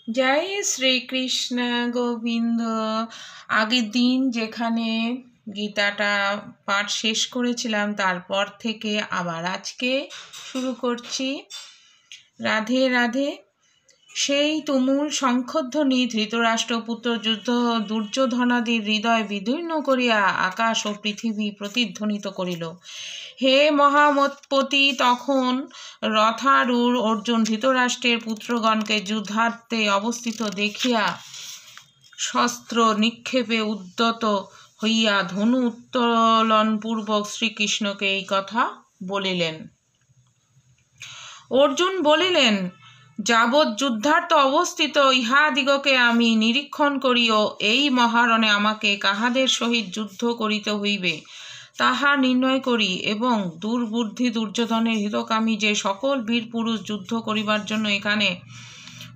জয় শ্রীকৃষ্ণ গোবিন্দ। আগের দিন যেখানে গীতাটা পাঠ শেষ করেছিলাম তারপর থেকে আবার আজকে শুরু করছি। রাধে রাধে। সেই তুমুল শঙ্খধ্বনি ধৃতরাষ্ট্রপুত্র দুর্যোধনাদির হৃদয় বিদীর্ণ করিয়া আকাশ ও পৃথিবী প্রতিধ্বনিত করিল। হে মহামতপতি, তখন রথারূঢ় অর্জুন ধৃতরাষ্ট্রের পুত্রগণকে যুদ্ধার্থে অবস্থিত দেখিয়া শস্ত্র নিক্ষেপে উদ্যত হইয়া ধনু উত্তোলনপূর্বক শ্রীকৃষ্ণকে এই কথা বলিলেন। অর্জুন বলিলেন, যাবৎ যুদ্ধার্থ অবস্থিত ইহাদিগকে আমি নিরীক্ষণ করিও এই মহারণে আমাকে কাহাদের সহিত যুদ্ধ করিতে হইবে তাহা নির্ণয় করি, এবং দুর্বুদ্ধি দুর্যোধনের হিতকামী যে সকল বীর পুরুষ যুদ্ধ করিবার জন্য এখানে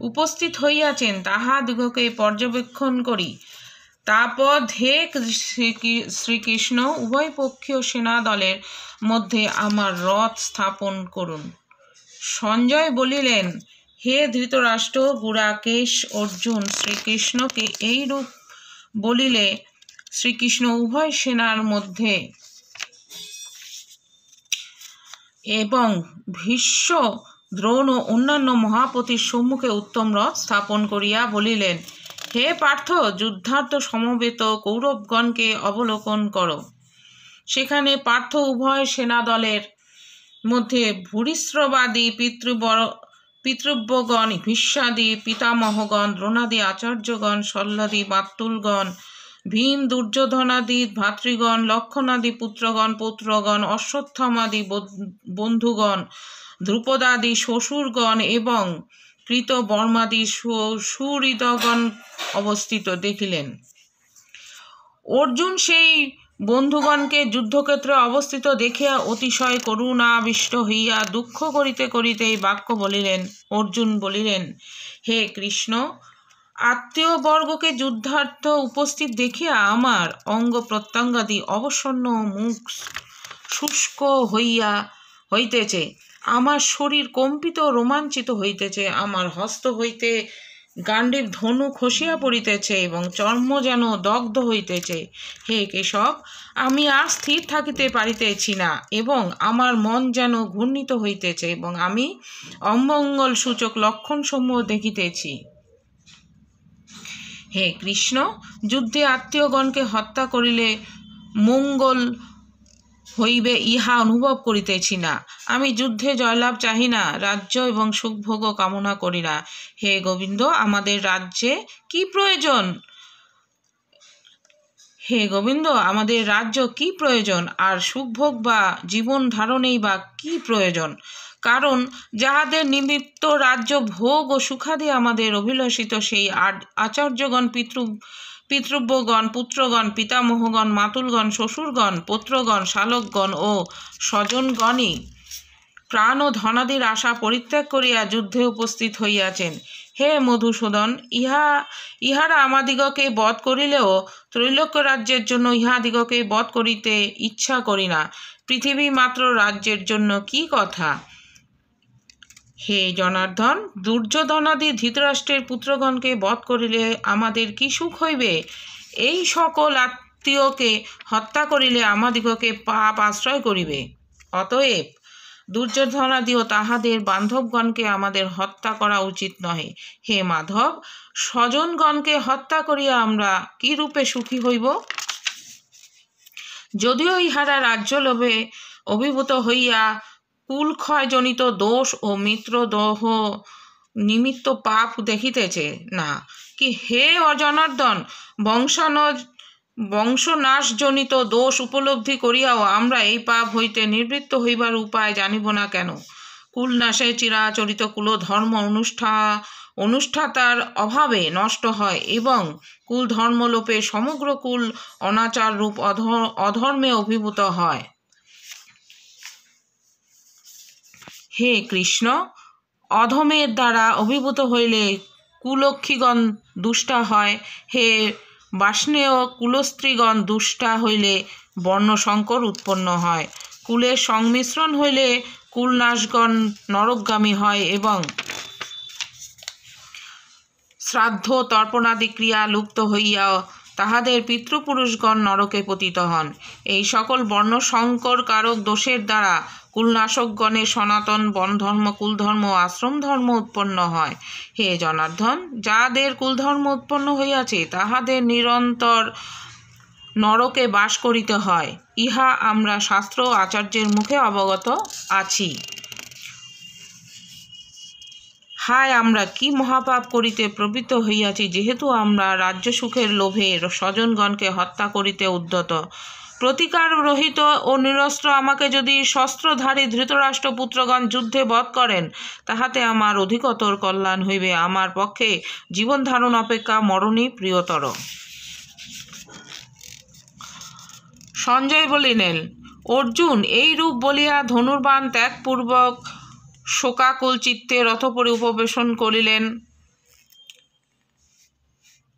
উপস্থিত হইয়াছেন তাহাদিগকে পর্যবেক্ষণ করি। তারপর হে শ্রীকৃষ্ণ, উভয়পক্ষীয় সেনা দলের মধ্যে আমার রথ স্থাপন করুন। সঞ্জয় বলিলেন, হে ধৃতরাষ্ট্র, গুড়াকেশ অর্জুন শ্রীকৃষ্ণকে এইরূপ বলিলে শ্রীকৃষ্ণ উভয় সেনার মধ্যে এবং ভীষ্ম, দ্রোণ ও অন্যান্য মহাপতির সম্মুখে উত্তম রথ স্থাপন করিয়া বলিলেন, হে পার্থ, যুদ্ধার্থ সমবেত কৌরবগণকে অবলোকন করো। সেখানে পার্থ উভয় সেনাদলের মধ্যে ভূরিশ্রবাদী পিতৃব্যগণ, ভীষ্মাদি পিতামহগণ, দ্রোণাদি আচার্যগণ, শল্যাদি মাতুলগণ, ভীম দুর্যোধনাদি ভাতৃগণ, লক্ষণাদি পুত্রগণ পৌত্রগণ, অশ্বত্থামাদি বন্ধুগণ, ধ্রুপদাদি শ্বশুরগণ এবং কৃতবর্মাদি সুহৃদগণ অবস্থিত দেখিলেন। অর্জুন সেই বন্ধুগণকে যুদ্ধক্ষেত্রে অবস্থিত দেখিয়া অতিশয় করুণাবিষ্ট হইয়া দুঃখ করিতে করিতে এই বাক্য বলিলেন। অর্জুন বলিলেন, হে কৃষ্ণ, আত্মীয়বর্গকে যুদ্ধার্থ উপস্থিত দেখিয়া আমার অঙ্গ প্রত্যঙ্গাদি অবসন্ন, মুখ শুষ্ক হইতেছে, আমার শরীর কম্পিত রোমাঞ্চিত হইতেছে, আমার হস্ত হইতে গাণ্ডীব ধনু খসিয়া পড়িতেছে এবং চর্ম যেন দগ্ধ হইতেছে। হে কেশব, আমি আর স্থির থাকিতে পারিতেছি না এবং আমার মন যেন ঘূর্ণিত হইতেছে এবং আমি অমঙ্গল সূচক লক্ষণসমূহ দেখিতেছি। হে কৃষ্ণ, যুদ্ধে আত্মীয়গণকে হত্যা করিলে মঙ্গল হইবে ইহা অনুভব করিতেছি না। আমি যুদ্ধে জয়লাভ চাহি না, রাজ্য এবং সুখভোগ কামনা করি না। হে গোবিন্দ, আমাদের রাজ্যে কি প্রয়োজন? হে গোবিন্দ, আমাদের রাজ্য কি প্রয়োজন, আর সুখভোগ বা জীবন ধারণেই বা কি প্রয়োজন? কারণ যাহাদের নিমিত্ত রাজ্য ভোগ ও সুখাদি আমাদের অভিলাষিত, সেই আচার্যগণ, পিতৃব্যগণ, পুত্রগণ, পিতামহগণ, মাতুলগণ, শ্বশুরগণ, পুত্রগণ, শালকগণ ও স্বজনগণই প্রাণ ও ধনাদির আশা পরিত্যাগ করিয়া যুদ্ধে উপস্থিত হইয়াছেন। হে মধুসূদন, ইহারা আমাদিগকে বধ করিলেও ত্রৈলোক্য রাজ্যের জন্য ইহাদিগকে বধ করিতে ইচ্ছা করি না। পৃথিবী মাত্র রাজ্যের জন্য কি কথা? হে জনার্দন, দুর্যোধনাদি ধৃতরাষ্ট্রের পুত্রগণকে বধ করিলে আমাদের কি সুখ হইবে? এই সকল আত্মীয়কে হত্যা করিলে আমাদিগকে পাপ আশ্রয় করিবে। অতএব দুর্যোধনাদি ও তাহাদের বান্ধবগণকে আমাদের হত্যা করা উচিত নহে। হে মাধব, স্বজনগণকে হত্যা করিয়া আমরা কি রূপে সুখী হইব? যদিও ইহারা রাজ্য লোভে অভিভূত হইয়া কুলক্ষয়জনিত দোষ ও মিত্রদোহ নিমিত্ত পাপ দেখিতেছে না, কি হে অজনার্দন, বংশনাশজনিত দোষ উপলব্ধি করিয়াও আমরা এই পাপ হইতে নিবৃত্ত হইবার উপায় জানিব না কেন? কুলনাশে চিরাচরিত কুলধর্ম অনুষ্ঠাতার অভাবে নষ্ট হয় এবং কুলধর্মলোপে সমগ্র কুল অনাচার রূপ অধর্মে অভিভূত হয়। হে কৃষ্ণ, অধমের দ্বারা অভিভূত হইলে কুলক্ষীগণ দুষ্টা হয়। হে বাষ্ণেয়, কুলস্ত্রীগণ দুষ্টা হইলে বর্ণসংকর উৎপন্ন হয়। কুলের সংমিশ্রণ হইলে কুলনাশগণ নরকগামী হয় এবং শ্রাদ্ধ তর্পণাদি ক্রিয়া লুপ্ত হইয়া তাহাদের পিতৃপুরুষগণ নরকে পতিত হন। এই সকল বর্ণসংকর কারক দোষের দ্বারা কুলনাশকগণের সনাতন বনধর্ম, কুলধর্ম ও আশ্রম ধর্ম উৎপন্ন হয়। হে জনার্দন, যাদের কুলধর্ম উৎপন্ন হইয়াছে তাহাদের নিরন্তর নরকে বাস করিতে হয়, ইহা আমরা শাস্ত্র ও আচার্যের মুখে অবগত আছি। হায়, আমরা কি মহাপাপ করিতে প্রবৃত্ত হইয়াছি, যেহেতু আমরা রাজ্য সুখের লোভে স্বজনগণকে হত্যা করিতে উদ্যত। প্রতিকার রহিত ও নিরস্ত্র আমাকে যদি শস্ত্রধারী ধৃতরাষ্ট্রপুত্রগণ যুদ্ধে বধ করেন, তাহাতে আমার অধিকতর কল্যাণ হইবে। আমার পক্ষে জীবন ধারণ অপেক্ষা মরণই প্রিয়তর। সঞ্জয় বলিলেন, অর্জুন এই রূপ বলিয়া ধনুর্বাণ ত্যাগপূর্বক শোকাকুল চিত্তে রথপরি উপবেশন করিলেন।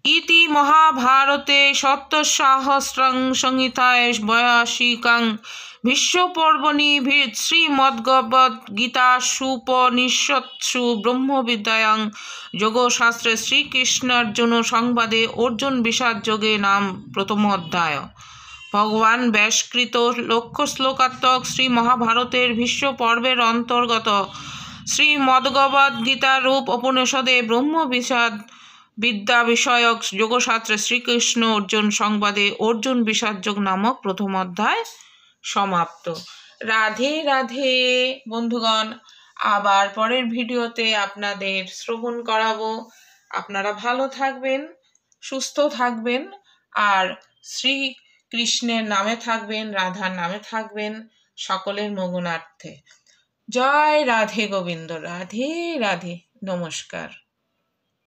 ইতি মহাভারতে সপ্তসহস্রং সংহিতায় বয়াশিকাং ভীষ্মপর্বণি শ্রীমদ্ভগবদ্গীতাসুপনিষৎসু ব্রহ্মবিদ্যায়াং যোগশাস্ত্রে শ্রীকৃষ্ণার্জুন সংবাদে অর্জুন বিষাদ যোগে নাম প্রথম অধ্যায়। ভগবান ব্যাসকৃত লক্ষ্য শ্লোকাত্মক শ্রী মহাভারতের ভীষ্ম পর্বের অন্তর্গত শ্রীমদ্ভগবদ্গীতা রূপ উপনিষদে ব্রহ্ম বিদ্যা বিষয়ক যোগশাস্ত্রে শ্রীকৃষ্ণ অর্জুন সংবাদে অর্জুন বিষাদ যোগ নামক প্রথম অধ্যায় সমাপ্ত। রাধে রাধে বন্ধুগণ, আবার পরের ভিডিওতে আপনাদের শ্রবণ করাবো। আপনারা ভালো থাকবেন, সুস্থ থাকবেন, আর শ্রী কৃষ্ণের নামে থাকবেন, রাধার নামে থাকবেন, সকলের মঙ্গলার্থে। জয় রাধে গোবিন্দ। রাধে রাধে। নমস্কার।